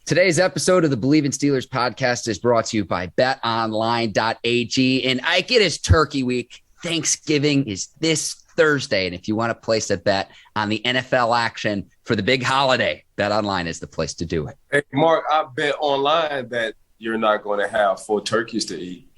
Today's episode of the Bleav in Steelers podcast is brought to you by betonline.ag. And Ike, it is Turkey Week. Thanksgiving is this Thursday. And if you want to place a bet on the NFL action for the big holiday, BetOnline is the place to do it. Hey, Mark, I bet online that you're not going to have 4 turkeys to eat.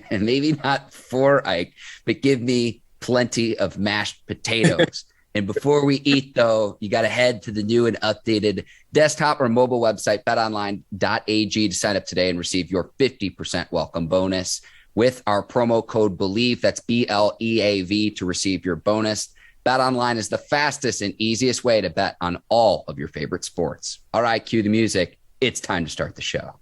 And maybe not 4, Ike, but give me plenty of mashed potatoes. And before we eat, though, you got to head to the new and updated desktop or mobile website, betonline.ag, to sign up today and receive your 50% welcome bonus with our promo code Bleav. That's BLEAV to receive your bonus. BetOnline is the fastest and easiest way to bet on all of your favorite sports. All right, cue the music. It's time to start the show.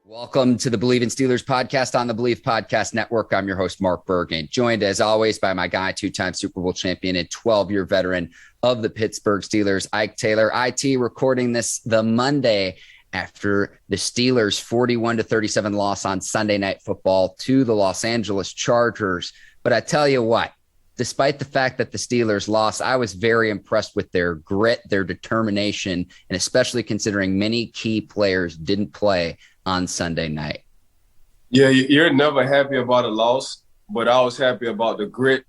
Welcome to the Bleav in Steelers podcast on the Bleav Podcast Network. I'm your host, Mark Bergin, joined as always by my guy, 2-time Super Bowl champion and 12-year veteran of the Pittsburgh Steelers, Ike Taylor. IT recording this the Monday after the Steelers' 41-37 loss on Sunday Night Football to the Los Angeles Chargers. But I tell you what, despite the fact that the Steelers lost, I was very impressed with their grit, their determination, and especially considering many key players didn't play on Sunday night. Yeah, you're never happy about a loss, but I was happy about the grit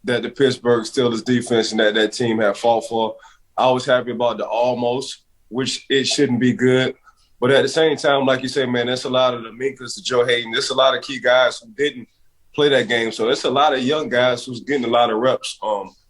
that the Pittsburgh Steelers defense and that team had fought for. I was happy about the almost, which it shouldn't be good. But at the same time, like you say, man, there's a lot of the Minkas, the Joe Hayden. There's a lot of key guys who didn't play that game. So there's a lot of young guys who's getting a lot of reps.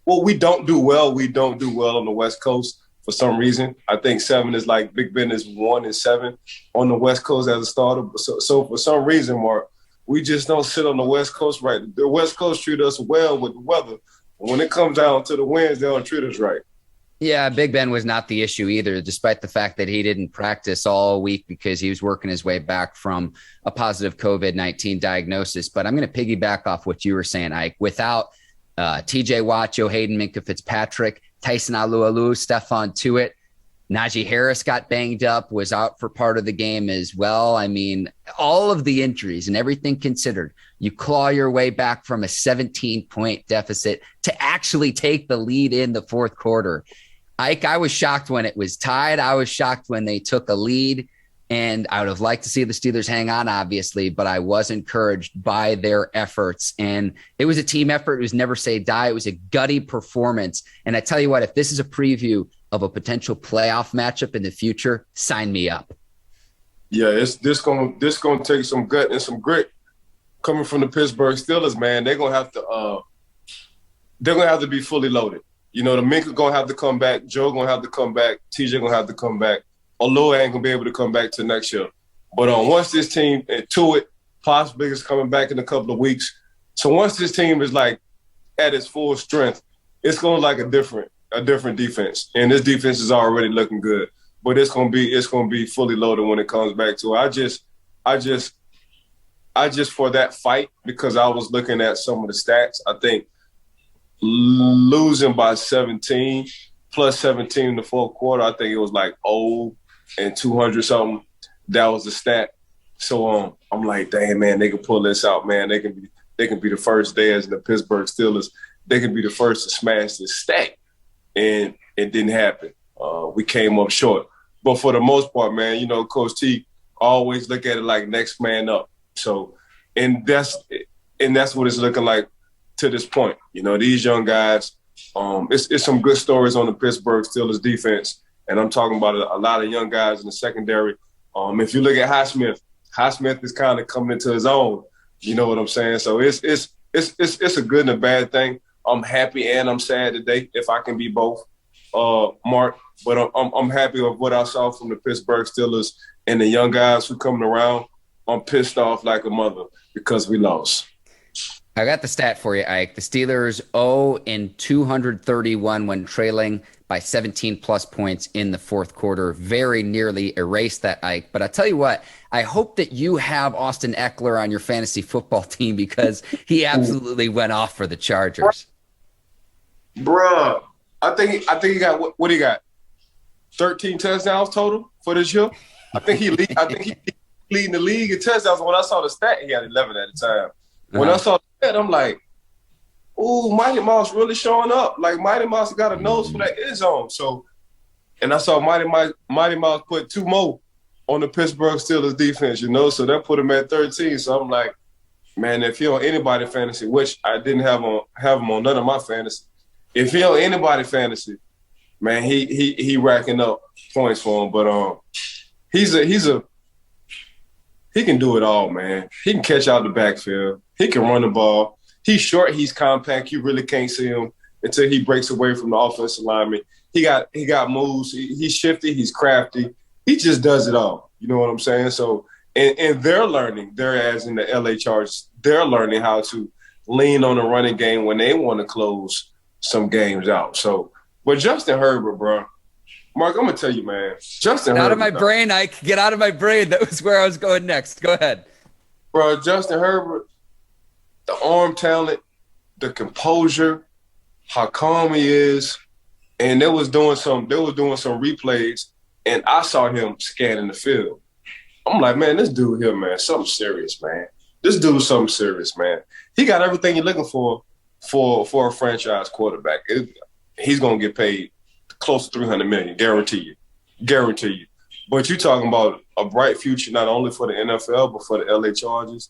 What we don't do well on the West Coast. For some reason, I think 7 is like Big Ben is 1 and 7 on the West Coast as a starter. So for some reason, Mark, we just don't sit on the West Coast right. The West Coast treat us well with the weather. But when it comes down to the wins, they don't treat us right. Yeah, Big Ben was not the issue either, despite the fact that he didn't practice all week because he was working his way back from a positive COVID-19 diagnosis. But I'm going to piggyback off what you were saying, Ike. Without TJ Watt, Joe Hayden, Minkah Fitzpatrick, Tyson Alualu, Stephon Tuitt, Najee Harris got banged up, was out for part of the game as well. I mean, all of the injuries and everything considered, you claw your way back from a 17-point deficit to actually take the lead in the fourth quarter. Ike, I was shocked when it was tied. I was shocked when they took a lead. And I would have liked to see the Steelers hang on, obviously, but I was encouraged by their efforts. And it was a team effort. It was never say die. It was a gutty performance. And I tell you what, if this is a preview of a potential playoff matchup in the future, sign me up. Yeah, this gonna take some gut and some grit coming from the Pittsburgh Steelers, man. They're gonna have to be fully loaded. You know, the Minka gonna have to come back, Joe gonna have to come back, TJ gonna have to come back. Although I ain't going to be able to come back to next year. But once this team, and Tuitt, possibly is coming back in a couple of weeks. So once this team is like at its full strength, it's going to like a different defense. And this defense is already looking good. But it's going to be fully loaded when it comes back to it. I just for that fight, because I was looking at some of the stats, I think losing by 17 plus 17 in the fourth quarter, I think it was like 0-200 something. That was the stat. So I'm like, damn, man, they can pull this out, man. They can be the first day as the Pittsburgh Steelers. They can be the first to smash this stack. And it didn't happen. We came up short. But for the most part, man, you know, Coach T always look at it like next man up. So, and that's what it's looking like to this point. You know, these young guys, it's some good stories on the Pittsburgh Steelers defense. And I'm talking about a lot of young guys in the secondary. If you look at Highsmith is kind of coming into his own. You know what I'm saying? So it's a good and a bad thing. I'm happy and I'm sad today, if I can be both, Mark. But I'm happy with what I saw from the Pittsburgh Steelers and the young guys who coming around. I'm pissed off like a mother because we lost. I got the stat for you, Ike. The Steelers 0-231 when trailing by 17 plus points in the fourth quarter. Very nearly erased that, Ike. But I tell you what, I hope that you have Austin Eckler on your fantasy football team because he absolutely went off for the Chargers. Bruh, I think he got what he got? 13 touchdowns total for this year. I think he leading the league in touchdowns. When I saw the stat, he had 11 at the time. When I saw the stat, I'm like, ooh, Mighty Mouse really showing up. Like, Mighty Mouse got a nose for that end zone. So, and I saw Mighty Mouse put 2 more on the Pittsburgh Steelers defense, so that put him at 13. So I'm like, man, if he on anybody fantasy, which I didn't have him on none of my fantasy, if he on anybody fantasy, man, he racking up points for him. But he can do it all, man. He can catch out the backfield. He can run the ball. He's short. He's compact. You really can't see him until he breaks away from the offensive lineman. He got moves. He's shifty. He's crafty. He just does it all. You know what I'm saying? So, and they're learning. They're as in the LA Chargers. They're learning how to lean on the running game when they want to close some games out. So, but Justin Herbert, bro. Mark, I'm gonna tell you, man. Justin Herbert. Out of my brain, Ike. Get out of my brain. That was where I was going next. Go ahead, bro. Justin Herbert. The arm talent, the composure, how calm he is, and they was doing some replays, and I saw him scanning the field. I'm like, man, this dude here, man, something serious, man. This dude's something serious, man. He got everything you're looking for a franchise quarterback. He's gonna get paid close to $300 million, guarantee you. But you're talking about a bright future not only for the NFL but for the LA Chargers.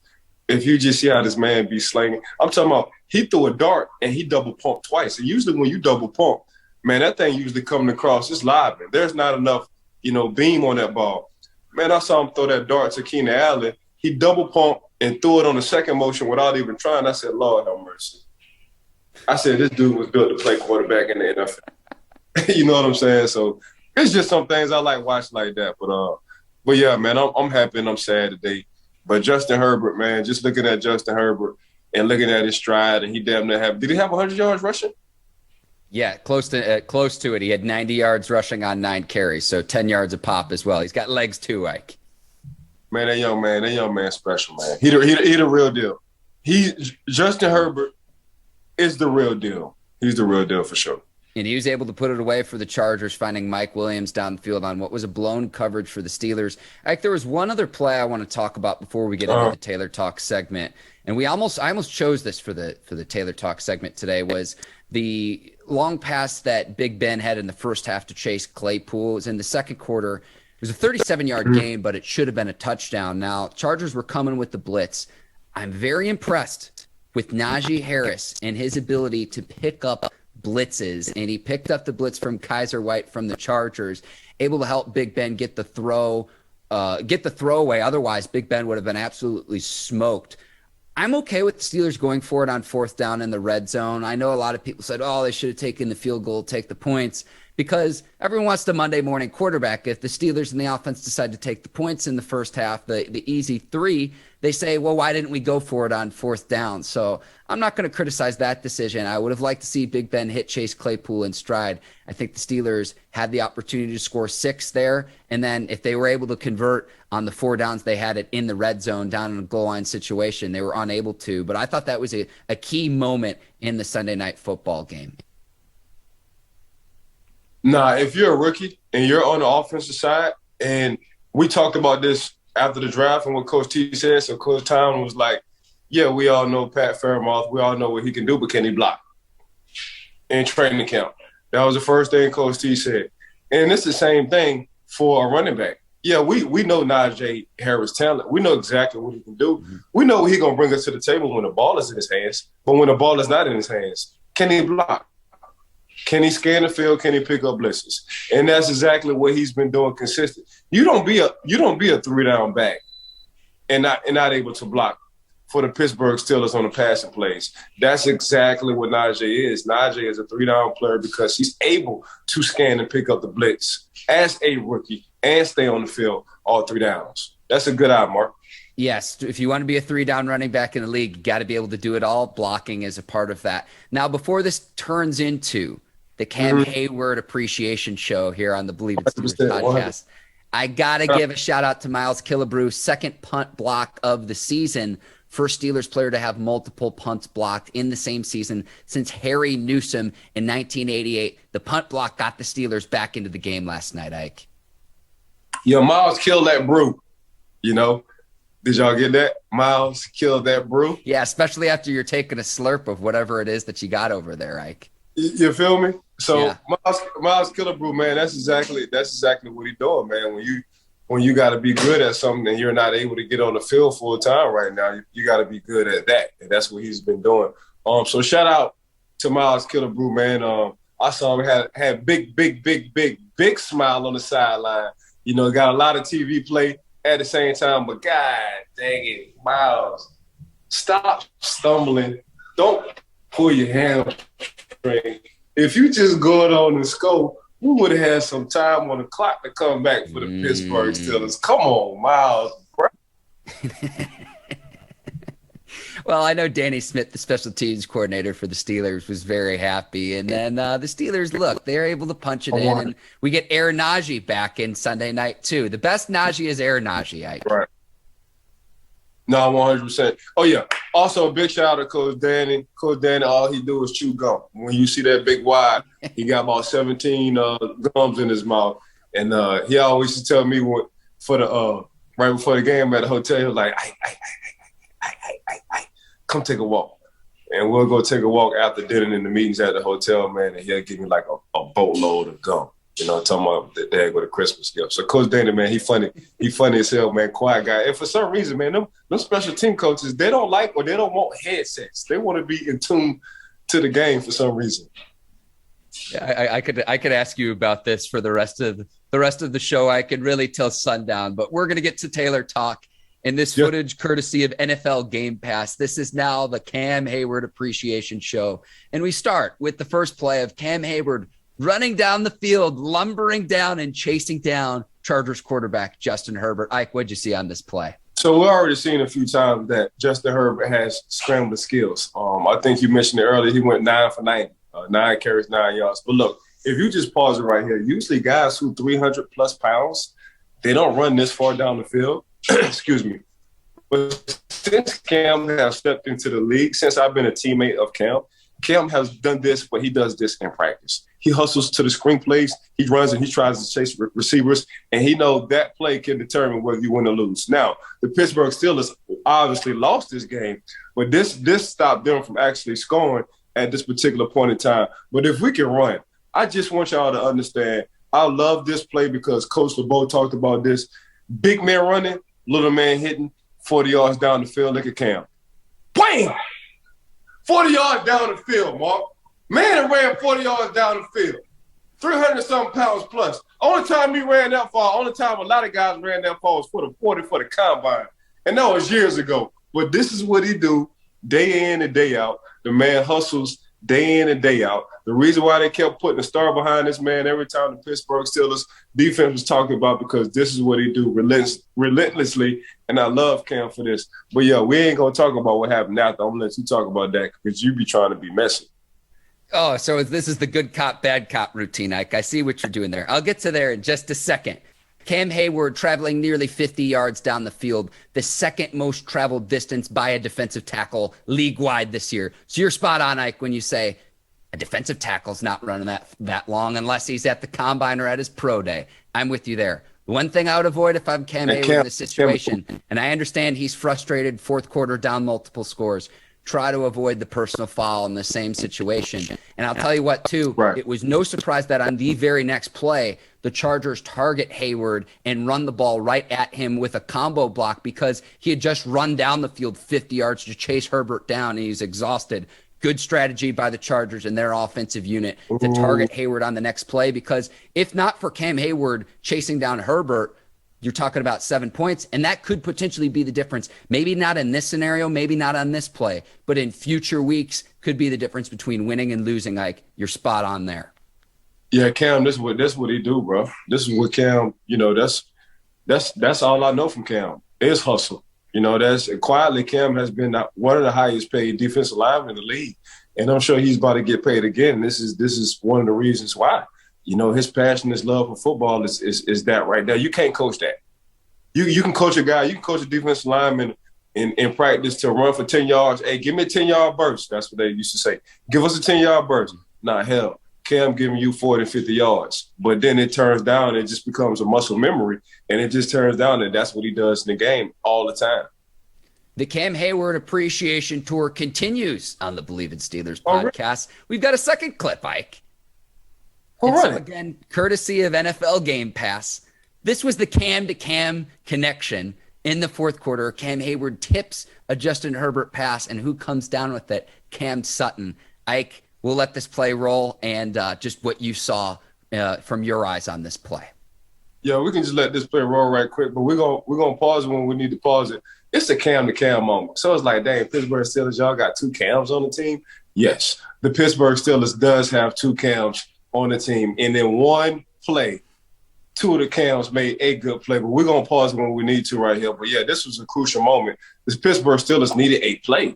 If you just see how this man be slinging, I'm talking about he threw a dart and he double pumped twice. And usually when you double pump, man, that thing usually coming across, it's live, man. There's not enough, beam on that ball. Man, I saw him throw that dart to Keenan Allen. He double pumped and threw it on the second motion without even trying. I said, Lord have mercy. I said, this dude was built to play quarterback in the NFL. You know what I'm saying? So it's just some things I like watching like that. But yeah, man, I'm happy and I'm sad today. But Justin Herbert, man, just looking at Justin Herbert and looking at his stride, and he damn near did he have 100 yards rushing? Yeah, close to it. He had 90 yards rushing on 9 carries, so 10 yards a pop as well. He's got legs too, Ike. Man, that young man special, man. He the real deal. Justin Herbert is the real deal. He's the real deal for sure. And he was able to put it away for the Chargers, finding Mike Williams down the field on what was a blown coverage for the Steelers. Ike, there was one other play I want to talk about before we get into the Taylor Talk segment. And I almost chose this for the Taylor Talk segment today, was the long pass that Big Ben had in the first half to Chase Claypool. It was in the second quarter. It was a 37-yard gain, but it should have been a touchdown. Now, Chargers were coming with the blitz. I'm very impressed with Najee Harris and his ability to pick up blitzes, and he picked up the blitz from Kaiser White from the Chargers, able to help Big Ben get the throwaway. Otherwise, Big Ben would have been absolutely smoked. I'm okay with the Steelers going for it on fourth down in the red zone. I know a lot of people said, they should have taken the field goal, take the points, because everyone wants the Monday morning quarterback. If the Steelers and the offense decide to take the points in the first half, the easy 3, they say, well, why didn't we go for it on fourth down? So I'm not going to criticize that decision. I would have liked to see Big Ben hit Chase Claypool in stride. I think the Steelers had the opportunity to score 6 there. And then if they were able to convert on the 4 downs, they had it in the red zone down in a goal line situation. They were unable to. But I thought that was a key moment in the Sunday night football game. Nah, if you're a rookie and you're on the offensive side, and we talked about this after the draft and what Coach T said, so Coach Tom was like, yeah, we all know Pat Fairmouth. We all know what he can do, but can he block? In training camp. That was the first thing Coach T said. And it's the same thing for a running back. Yeah, we know Najee Harris' talent. We know exactly what he can do. Mm-hmm. We know what he's going to bring us to the table when the ball is in his hands. But when the ball is not in his hands, can he block? Can he scan the field? Can he pick up blitzes? And that's exactly what he's been doing consistent. You don't be a 3-down back and not able to block for the Pittsburgh Steelers on the passing plays. That's exactly what Najee is. Najee is a 3-down player because he's able to scan and pick up the blitz as a rookie and stay on the field all 3 downs. That's a good eye, Mark. Yes, if you want to be a 3-down running back in the league, you got to be able to do it all. Blocking is a part of that. Now, before this turns into the Cam Heyward appreciation show here on the Bleav It Steelers 100%. podcast. I got to give a shout out to Miles Killebrew, second punt block of the season. First Steelers player to have multiple punts blocked in the same season since Harry Newsome in 1988. The punt block got the Steelers back into the game last night, Ike. Yeah, Miles killed that brew, you know. Did y'all get that? Miles killed that brew. Yeah, especially after you're taking a slurp of whatever it is that you got over there, Ike. You feel me? So Yeah. Miles Killebrew, man, that's exactly what he's doing, man. When you got to be good at something and you're not able to get on the field full time right now, you got to be good at that, and that's what he's been doing. So shout out to Miles Killebrew, man. I saw him had big smile on the sideline. You know, got a lot of TV play at the same time, but God dang it, Miles, stop stumbling. Don't pull your hamstring. If you just go on and score, we would have had some time on the clock to come back for the Pittsburgh Steelers. Come on, Miles, bro. Well, I know Danny Smith, the special teams coordinator for the Steelers, was very happy. And then the Steelers, look, they're able to punch it in. And we get Air Najee back in Sunday night, too. The best Najee is Air Najee, Ike. Right. No, 100%. Oh, yeah. Also, a big shout out to Coach Danny. Coach Danny, all he do is chew gum. When you see that big wide, he got about 17 gums in his mouth. And he always used to tell me right before the game at the hotel, he was like, come take a walk. And we'll go take a walk after dinner in the meetings at the hotel, man, and he'll give me like a boatload of gum. You know, talking about the dad with a Christmas gift. So Coach Danny, man, he funny as hell, man, quiet guy. And for some reason, man, them special team coaches, they don't like or they don't want headsets. They want to be in tune to the game for some reason. Yeah, I could ask you about this for the rest of the show. I could really till sundown, but we're gonna get to Taylor talk. And this footage, courtesy of NFL Game Pass. This is now the Cam Heyward appreciation show. And we start with the first play of Cam Heyward running down the field, lumbering down and chasing down Chargers quarterback Justin Herbert. Ike, what'd you see on this play? So we've already seen a few times that Justin Herbert has scrambling skills. I think you mentioned it earlier. He went 9 for 90, 9 carries, 9 yards. But look, if you just pause it right here, usually guys who 300-plus pounds, they don't run this far down the field. Excuse me. But since Cam has stepped into the league, since I've been a teammate of Cam has done this, but he does this in practice. He hustles to the screen plays. He runs and he tries to chase receivers, and he knows that play can determine whether you win or lose. Now, the Pittsburgh Steelers obviously lost this game, but this stopped them from actually scoring at this particular point in time. But if we can run, I just want y'all to understand, I love this play because Coach LeBeau talked about this. Big man running, little man hitting, 40 yards down the field. Look at Cam. Bam! 40 yards down the field, Mark. Man ran 40 yards down the field. 300-something pounds plus. Only time he ran that far, only time a lot of guys ran that far was for the 40 for the combine. And that was years ago. But this is what he do day in and day out. The man hustles day in and day out. The reason why they kept putting a star behind this man every time the Pittsburgh Steelers defense was talking about, because this is what he do relentlessly, and I love Cam for this. But, yeah, we ain't going to talk about what happened after. I'm going to let you talk about that because you be trying to be messy. Oh, so this is the good cop, bad cop routine, Ike. I see what you're doing there. I'll get to there in just a second. Cam Heyward traveling nearly 50 yards down the field, the second most traveled distance by a defensive tackle league-wide this year. So you're spot on, Ike, when you say a defensive tackle's not running that long unless he's at the combine or at his pro day. I'm with you there. One thing I would avoid if I'm Cam Heyward in this situation, and I understand he's frustrated, fourth quarter down multiple scores, try to avoid the personal foul in the same situation. And I'll tell you what, too, It was no surprise that on the very next play, the Chargers target Heyward and run the ball right at him with a combo block because he had just run down the field 50 yards to chase Herbert down, and he's exhausted. Good strategy by the Chargers and their offensive unit to target Heyward on the next play, because if not for Cam Heyward chasing down Herbert, you're talking about 7 points, and that could potentially be the difference. Maybe not in this scenario, maybe not on this play, but in future weeks could be the difference between winning and losing, Ike. You're spot on there. Yeah, Cam, this is what he do, bro. This is what Cam, that's all I know from Cam is hustle. Quietly Cam has been one of the highest paid defensive linemen in the league. and I'm sure he's about to get paid again. This is one of the reasons why. His passion, his love for football is that right there. You can't coach that. You can coach a guy, you can coach a defensive lineman in practice to run for 10 yards. Hey, give me a 10-yard burst. That's what they used to say. Give us a 10-yard burst. Nah, hell, Cam giving you 40, 50 yards. But then it turns down, it just becomes a muscle memory, and it just turns down that that's what he does in the game all the time. The Cam Heyward Appreciation Tour continues on the Bleav in Steelers podcast. We've got a second clip, Ike. All right. So again, courtesy of NFL Game Pass, this was the Cam-to-Cam connection in the fourth quarter. Cam Heyward tips a Justin Herbert pass, and who comes down with it? Cam Sutton. Ike, we'll let this play roll, and just what you saw from your eyes on this play. Yeah, we can just let this play roll right quick, but we're gonna pause it when we need to pause it. It's a Cam-to-Cam moment. So it's like, dang, Pittsburgh Steelers, y'all got two Cams on the team? Yes, the Pittsburgh Steelers does have two Cams on the team. And in one play, two of the Cams made a good play. But we're going to pause when we need to right here. But, yeah, this was a crucial moment. This Pittsburgh Steelers needed a play.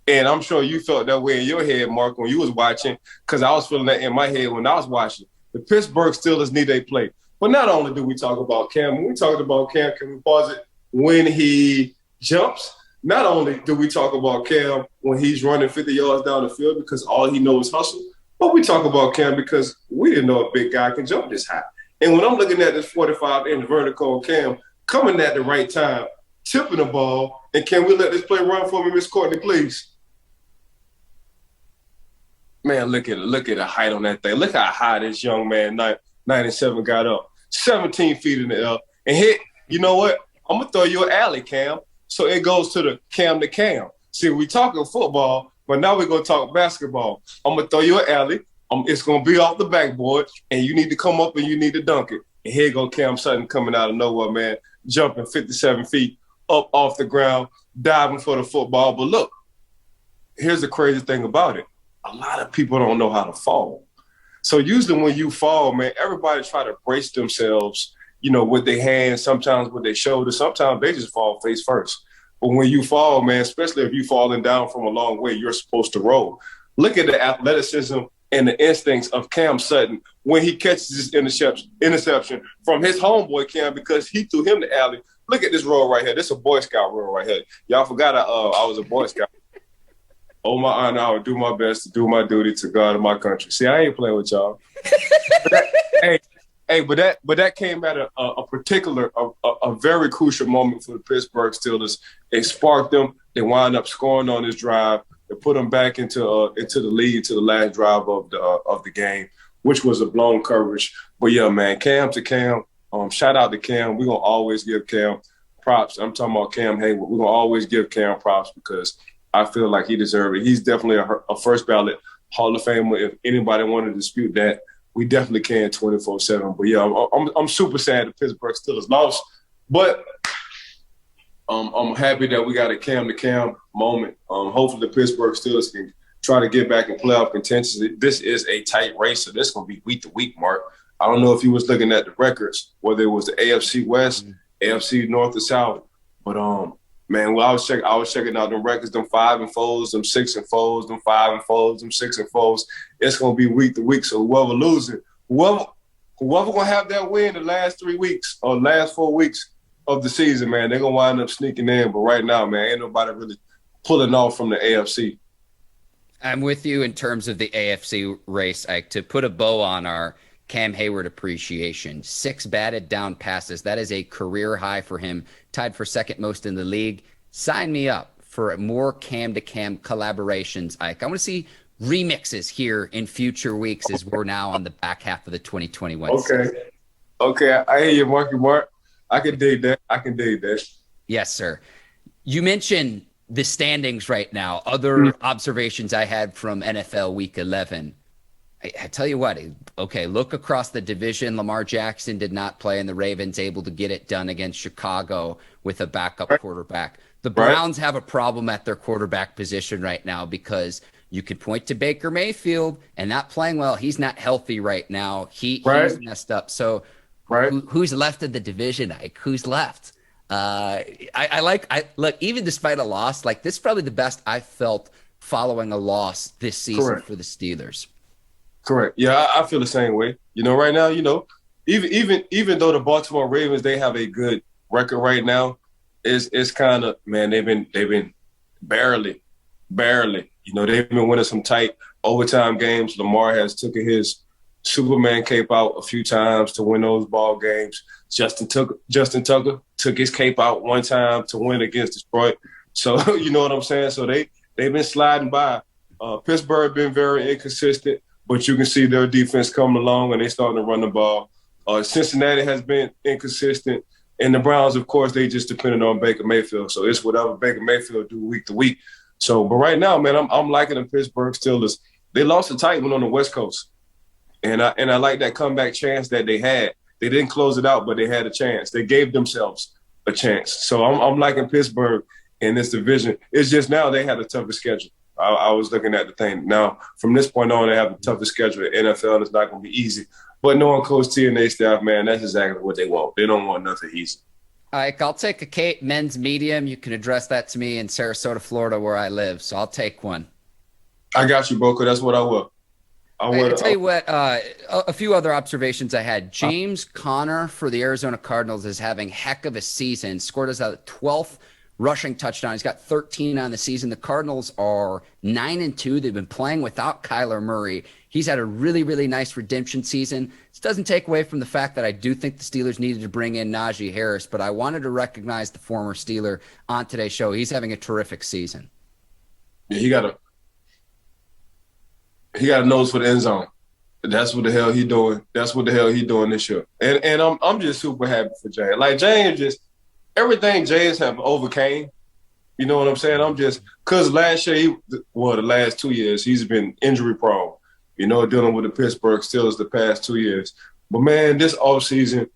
And I'm sure you felt that way in your head, Mark, when you was watching, because I was feeling that in my head when I was watching. The Pittsburgh Steelers need a play. But not only do we talk about Cam, when we talked about Cam, can we pause it? When he jumps, not only do we talk about Cam when he's running 50 yards down the field because all he knows is hustle, but we talk about Cam because we didn't know a big guy can jump this high. And when I'm looking at this 45-inch vertical Cam coming at the right time, tipping the ball, and can we let this play run for me, Miss Courtney, please? Man, look at the height on that thing. Look how high this young man, 97, got up. 17 feet in the air. And hit, you know what? I'm going to throw you an alley, Cam. So it goes to the Cam to Cam. See, we talking football, but now we're going to talk basketball. I'm going to throw you an alley. It's going to be off the backboard, and you need to come up and you need to dunk it. And here go Cam Sutton coming out of nowhere, man, jumping 57 feet up off the ground, diving for the football. But look, here's the crazy thing about it. A lot of people don't know how to fall. So usually when you fall, man, everybody try to brace themselves, with their hands, sometimes with their shoulders. Sometimes they just fall face first. But when you fall, man, especially if you're falling down from a long way, you're supposed to roll. Look at the athleticism and the instincts of Cam Sutton when he catches this interception from his homeboy Cam because he threw him the alley. Look at this roll right here. This is a Boy Scout roll right here. Y'all forgot I was a Boy Scout. Oh, my honor, I would do my best to do my duty to God and my country. See, I ain't playing with y'all. But that came at a very crucial moment for the Pittsburgh Steelers. It sparked them. They wound up scoring on this drive. They put them back into the lead to the last drive of the game, which was a blown coverage. But yeah, man, Cam to Cam. Shout out to Cam. We're gonna always give Cam props. I'm talking about Cam Heyward. We're gonna always give Cam props because I feel like he deserves it. He's definitely a first ballot Hall of Famer. If anybody wanted to dispute that, we definitely can 24/7. But yeah, I'm super sad the Pittsburgh Steelers lost, but I'm happy that we got a Cam to Cam moment. Hopefully the Pittsburgh Steelers can try to get back in playoff contention. This is a tight race, so this is gonna be week to week, Mark. I don't know if you was looking at the records, whether it was the AFC West, AFC North or South, but man, well, I was checking out them records, them 5-4s, them 6-4s, them 5-4s, them 6-4s. It's gonna be week to week. So whoever loses, whoever gonna have that win the last 3 weeks or last 4 weeks of the season, man, they're gonna wind up sneaking in. But right now, man, ain't nobody really pulling off from the AFC. I'm with you in terms of the AFC race, Ike. To put a bow on our Cam Heyward appreciation, 6 batted down passes. That is a career high for him, tied for second most in the league. Sign me up for more Cam-to-Cam collaborations, Ike. I want to see remixes here in future weeks as we're now on the back half of the 2021 season. Okay, I hear you, Mark. I can dig that. Yes, sir. You mentioned the standings right now. Other observations I had from NFL Week 11. I tell you what, okay, look across the division. Lamar Jackson did not play, and the Ravens able to get it done against Chicago with a backup quarterback. The Browns have a problem at their quarterback position right now because you could point to Baker Mayfield and not playing well. He's not healthy right now. He's messed up. So who's left in the division, Ike? Who's left? Look, even despite a loss, like this is probably the best I felt following a loss this season Correct. for the Steelers. Correct. Yeah, I feel the same way. Right now, even though the Baltimore Ravens, they have a good record right now, it's kind of, man, they've been barely. They've been winning some tight overtime games. Lamar has taken his Superman cape out a few times to win those ball games. Justin Tucker took his cape out one time to win against Detroit. So you know what I'm saying? So they've been sliding by. Pittsburgh been very inconsistent, but you can see their defense coming along and they starting to run the ball. Cincinnati has been inconsistent. And the Browns, of course, they just depended on Baker Mayfield. So it's whatever Baker Mayfield do week to week. So, but right now, man, I'm liking the Pittsburgh Steelers. They lost a tight one on the West Coast. And I like that comeback chance that they had. They didn't close it out, but they had a chance. They gave themselves a chance. So I'm liking Pittsburgh in this division. It's just now they had a tougher schedule. I was looking at the thing. Now, from this point on, they have the toughest schedule. The NFL is not going to be easy. But knowing Coach T and their staff, man, that's exactly what they want. They don't want nothing easy. Ike, I'll take a Cape men's medium. You can address that to me in Sarasota, Florida, where I live. So I'll take one. I got you, Boca. That's what I will. I'll tell you what, a few other observations I had. James Conner for the Arizona Cardinals is having heck of a season. Scored his 12th rushing touchdown. He's got 13 on the season. The Cardinals are 9-2. They've been playing without Kyler Murray. He's had a really, really nice redemption season. This doesn't take away from the fact that I do think the Steelers needed to bring in Najee Harris, but I wanted to recognize the former Steeler on today's show. He's having a terrific season. Yeah, he got a nose for the end zone. That's what the hell he doing. That's what the hell he doing this year. And I'm just super happy for Jay. Like Jay is just everything Jay's have overcame. You know what I'm saying? Because last year, the last 2 years, he's been injury prone. Dealing with the Pittsburgh Steelers the past 2 years. But man, this offseason,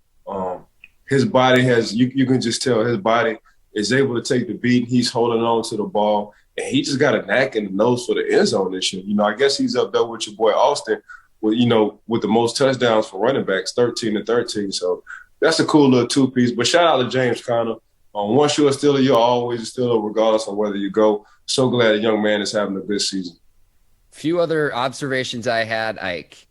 his body has you can just tell his body is able to take the beat. He's holding on to the ball. And he just got a knack in the nose for the end zone this year. I guess he's up there with your boy Austin, with the most touchdowns for running backs, 13-13. So that's a cool little two-piece. But shout out to James Conner. Once you're a Steeler, you're always a Steeler, regardless of whether you go. So glad a young man is having a good season. Few other observations I had, Ike.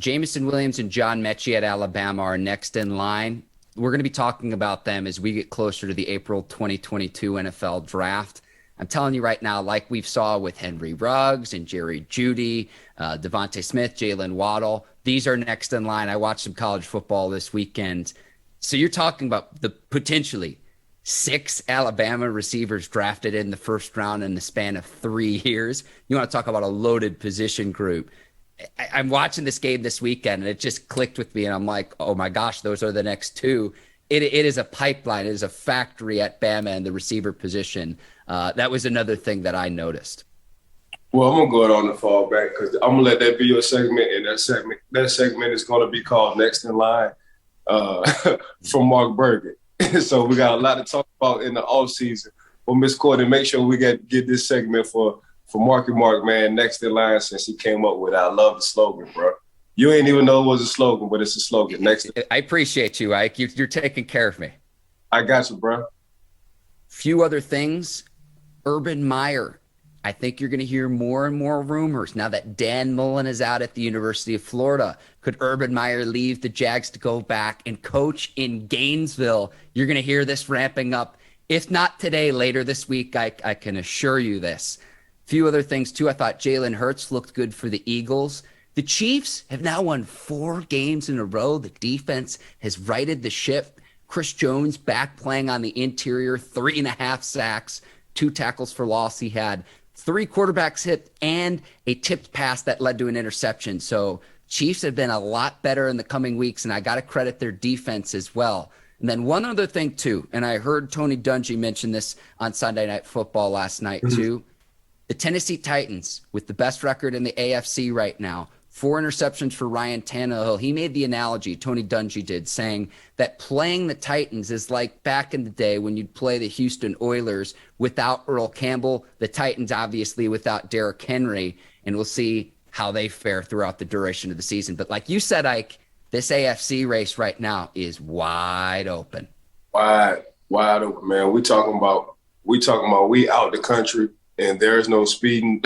Jameson Williams and John Mechie at Alabama are next in line. We're going to be talking about them as we get closer to the April 2022 NFL draft. I'm telling you right now, like we've saw with Henry Ruggs and Jerry Jeudy, Devontae Smith, Jalen Waddle, these are next in line. I watched some college football this weekend. So you're talking about the potentially 6 Alabama receivers drafted in the first round in the span of 3 years. You want to talk about a loaded position group. I'm watching this game this weekend, and it just clicked with me, and I'm like, oh, my gosh, those are the next 2. It is a pipeline. It is a factory at Bama in the receiver position. That was another thing that I noticed. Well, I'm going to go on the fall back because I'm going to let that be your segment, and that segment is going to be called Next in Line from Mark Bergin. So we got a lot to talk about in the offseason. Well, Miss Courtney, make sure we get this segment for Marky Mark, man, Next in Line, since he came up with it. I love the slogan, bro. You ain't even know it was a slogan, but it's a slogan. Next. I appreciate you, Ike. You're taking care of me. I got you, bro. Few other things. Urban Meyer. I think you're going to hear more and more rumors now that Dan Mullen is out at the University of Florida. Could Urban Meyer leave the Jags to go back and coach in Gainesville? You're going to hear this ramping up. If not today, later this week, I can assure you this. Few other things, too. I thought Jalen Hurts looked good for the Eagles. The Chiefs have now won 4 games in a row. The defense has righted the ship. Chris Jones back playing on the interior, 3.5 sacks, 2 tackles for loss. He had 3 quarterbacks hit and a tipped pass that led to an interception. So Chiefs have been a lot better in the coming weeks, and I got to credit their defense as well. And then one other thing, too, and I heard Tony Dungy mention this on Sunday Night Football last night, too. The Tennessee Titans, with the best record in the AFC right now, 4 interceptions for Ryan Tannehill. He made the analogy, Tony Dungy did, saying that playing the Titans is like back in the day when you'd play the Houston Oilers without Earl Campbell, the Titans obviously without Derrick Henry, and we'll see how they fare throughout the duration of the season. But like you said, Ike, this AFC race right now is wide open. Wide open, man. We talking about we out the country. and there's no speeding.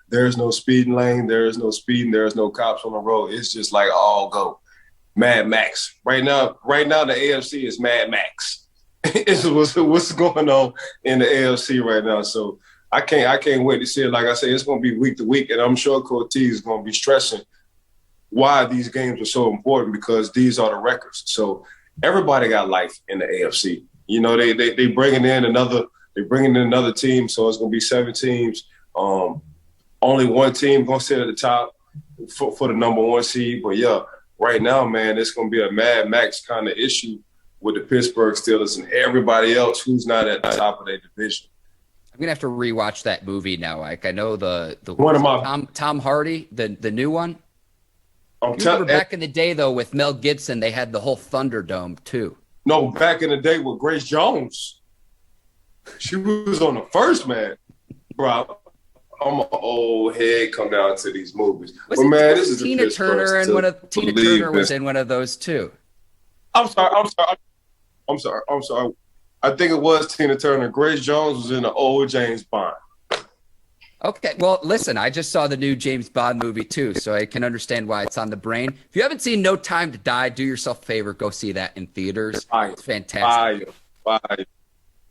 There's no speeding lane. There's no speeding. There's no cops on the road. It's just like all go. Mad Max. Right now, the AFC is Mad Max. It's what's going on in the AFC right now. So I can't wait to see it. Like I say, it's going to be week to week, and I'm sure Cortez is going to be stressing why these games are so important, because these are the records. So everybody got life in the AFC. You know, they bringing in another team, so it's going to be 7 teams. Only one team going to sit at the top for the number 1 seed. But yeah, right now, man, it's going to be a Mad Max kind of issue with the Pittsburgh Steelers and everybody else who's not at the top of their division. I'm gonna have to rewatch that movie now. Like, I know the one of my Tom Hardy, the new one. You remember back in the day, though, with Mel Gibson, they had the whole Thunderdome, too. No, back in the day with Grace Jones. She was on the first, man. Bro, I'm an old head come down to these movies. But, man, this is Tina Turner, and Tina Turner was in one of those, too. I'm sorry. I think it was Tina Turner. Grace Jones was in the old James Bond. Okay, well, listen, I just saw the new James Bond movie, too, so I can understand why it's on the brain. If you haven't seen No Time to Die, do yourself a favor, go see that in theaters. It's fantastic.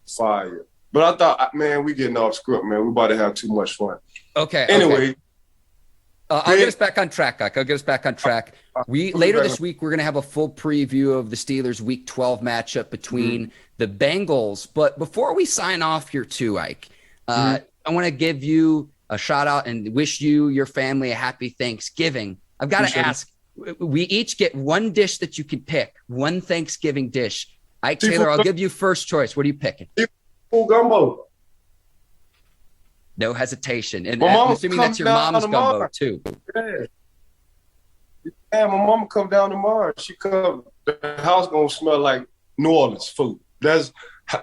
Fire. But I thought, man, we getting off script, man. We about to have too much fun. Okay. Anyway. I'll get us back on track, Ike. Later this week, we're going to have a full preview of the Steelers' Week 12 matchup between the Bengals. But before we sign off here too, Ike, I want to give you a shout out and wish you, your family, a happy Thanksgiving. I've got to ask, we each get one dish that you can pick, one Thanksgiving dish. Ike Taylor, I'll give you first choice. What are you picking? Seafood gumbo. No hesitation. And I'm assuming that's your mom's gumbo too. Yeah, my mama come down tomorrow. The house gonna smell like New Orleans food.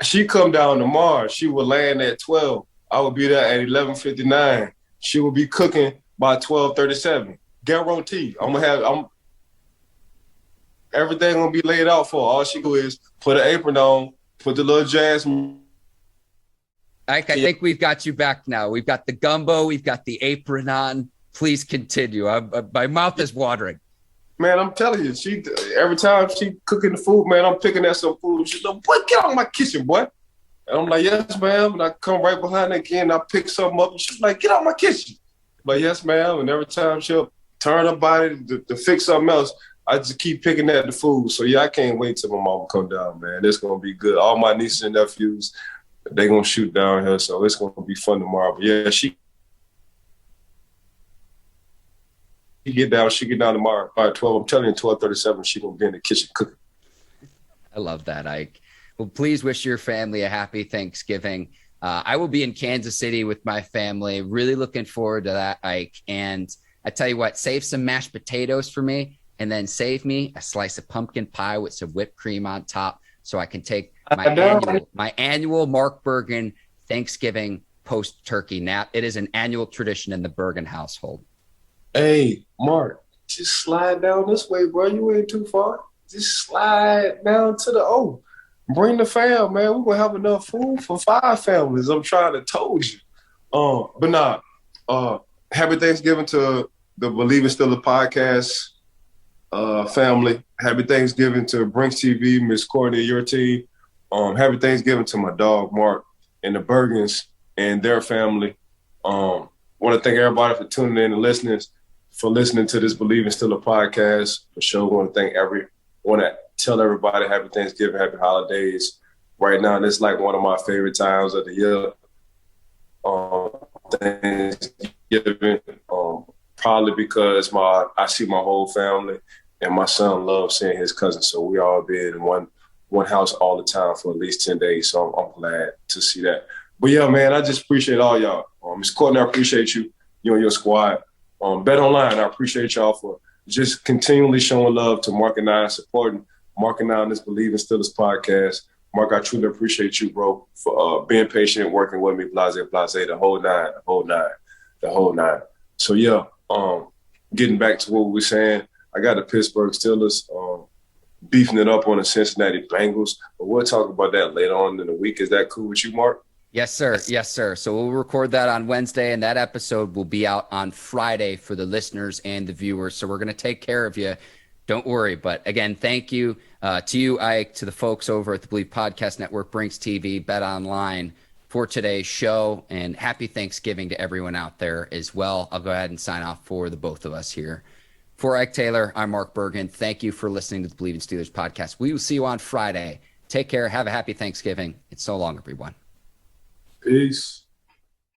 She come down tomorrow. She will land at 12. I will be there at 11:59. She will be cooking by 12:37. Guaranteed. Everything gonna be laid out for her. All she do is put an apron on, put the little jazz. Ike, I think we've got you back now. We've got the gumbo. We've got the apron on. Please continue. My mouth is watering. Man, I'm telling you, every time she cooking the food, man, I'm picking at some food. She's like, boy, get out of my kitchen, boy. And I'm like, yes, ma'am. And I come right behind her again. I pick something up. And she's like, get out of my kitchen. But yes, ma'am. And every time she'll turn her body to fix something else, I just keep picking at the food. So, yeah, I can't wait till my mom come down, man. It's going to be good. All my nieces and nephews, they're going to shoot down here. So it's going to be fun tomorrow. But, yeah, she get down tomorrow by 12. I'm telling you, 12:37, she's going to be in the kitchen cooking. I love that, Ike. Well, please wish your family a happy Thanksgiving. I will be in Kansas City with my family. Really looking forward to that, Ike. And I tell you what, save some mashed potatoes for me, and then save me a slice of pumpkin pie with some whipped cream on top so I can take my annual Mark Bergin Thanksgiving post-turkey nap. It is an annual tradition in the Bergin household. Hey, Mark, just slide down this way, bro. You ain't too far. Just slide down to the O. Bring the fam, man. We're going to have enough food for 5 families. I'm trying to told you. But nah, happy Thanksgiving to the Bleav Thriller podcast family. Happy Thanksgiving to Brinks TV, Miss Courtney, your team. Happy Thanksgiving to my dog, Mark, and the Bergins and their family. Want to thank everybody for tuning in and listening to this Bleav Thriller podcast. For sure, want to tell everybody happy Thanksgiving, happy holidays. Right now, this is like one of my favorite times of the year. Thanksgiving, probably because I see my whole family, and my son loves seeing his cousins. So we all been in one house all the time for at least 10 days. So I'm glad to see that. But yeah, man, I just appreciate all y'all. Ms. Courtney, I appreciate you and your squad. Bet Online, I appreciate y'all for just continually showing love to Mark and I, supporting Mark and I on this Bleav Thriller podcast. Mark, I truly appreciate you, bro, for being patient, working with me, blase, the whole nine. So yeah, getting back to what we were saying, I got the Pittsburgh Steelers beefing it up on the Cincinnati Bengals, but we'll talk about that later on in the week. Is that cool with you, Mark? Yes, sir. Yes, sir. So we'll record that on Wednesday, and that episode will be out on Friday for the listeners and the viewers. So we're going to take care of you. Don't worry. But again, thank you to you, Ike, to the folks over at the Bleav Podcast Network, Brinks TV, Bet Online for today's show, and happy Thanksgiving to everyone out there as well. I'll go ahead and sign off for the both of us here. For Ike Taylor, I'm Mark Bergin. Thank you for listening to the Bleav in Steelers podcast. We will see you on Friday. Take care. Have a happy Thanksgiving. And so long, everyone. Peace.